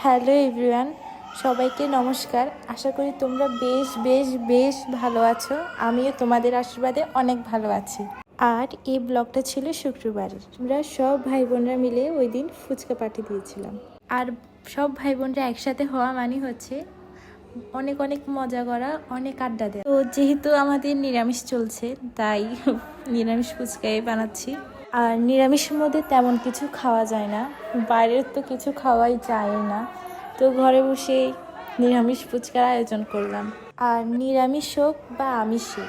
Hello everyone, সবাইকে নমস্কার। আশা করি তোমরা বেশ ভালো আছো। আমিও তোমাদের আশীর্বাদে অনেক ভালো আছি। আর এই ব্লগটা ছিল শুক্রবারের। আমরা সব ভাই বোনরা মিলে ওই দিন ফুচকা পার্টি দিয়েছিলাম। আর সব ভাই বোনরা একসাথে হওয়া মানে হচ্ছে অনেক মজা করা, অনেক আড্ডা দেওয়া। তো যেহেতু আমাদের নিরামিষ চলছে, তাই নিরামিষ ফুচকাই বানাচ্ছি। আর নিরামিষের মধ্যে তেমন কিছু খাওয়া যায় না, বাইরের তো কিছু খাওয়াই যায় না, তো ঘরে বসেই নিরামিষ ফুচকার আয়োজন করলাম। আর নিরামিষ হোক বা আমিষে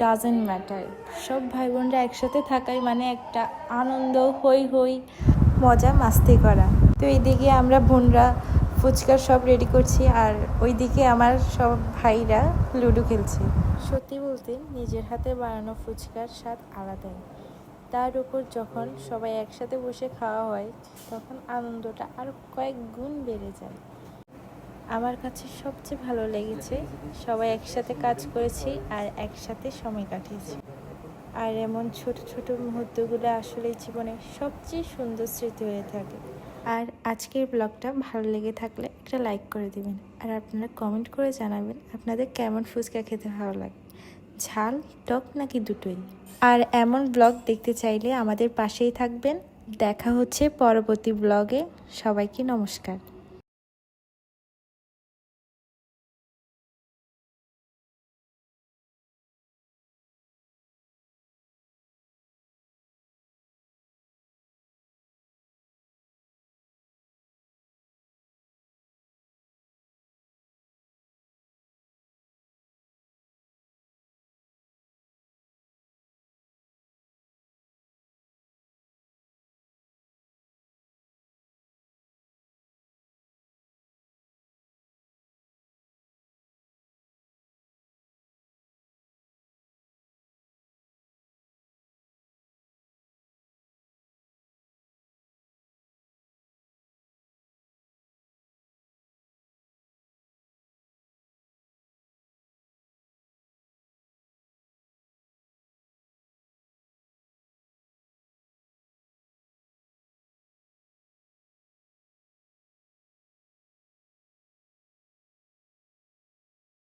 ডাজেন্ট ম্যাটার, সব ভাই বোনরা একসাথে থাকাই মানে একটা আনন্দ, হই মজা মাস্তি করা। তো এইদিকে আমরা বোনরা ফুচকার সব রেডি করছি, আর ওইদিকে আমার সব ভাইরা লুডো খেলছে। সত্যি বলতে নিজের হাতে বানানো ফুচকার স্বাদ আলাদাই। তার উপর যখন সবাই একসাথে বসে খাওয়া হয়, তখন আনন্দটা আরও কয়েক গুণ বেড়ে যায়। আমার কাছে সবচেয়ে ভালো লেগেছে সবাই একসাথে কাজ করেছি আর একসাথে সময় কাটিয়েছি। আর এমন ছোট মুহূর্তগুলো আসলে জীবনে সবচেয়ে সুন্দর স্মৃতি হয়ে থাকে। আর আজকের ব্লগটা ভালো লেগে থাকলে একটা লাইক করে দেবেন, আর আপনারা কমেন্ট করে জানাবেন আপনাদের কেমন ফুচকা খেতে ভালো লাগে, ঝাল, টক নাকি দুটোই। আর এমন ব্লগ দেখতে চাইলে আমাদের পাশেই থাকবেন। দেখা হচ্ছে পরবর্তী ব্লগে। সবাইকে নমস্কার।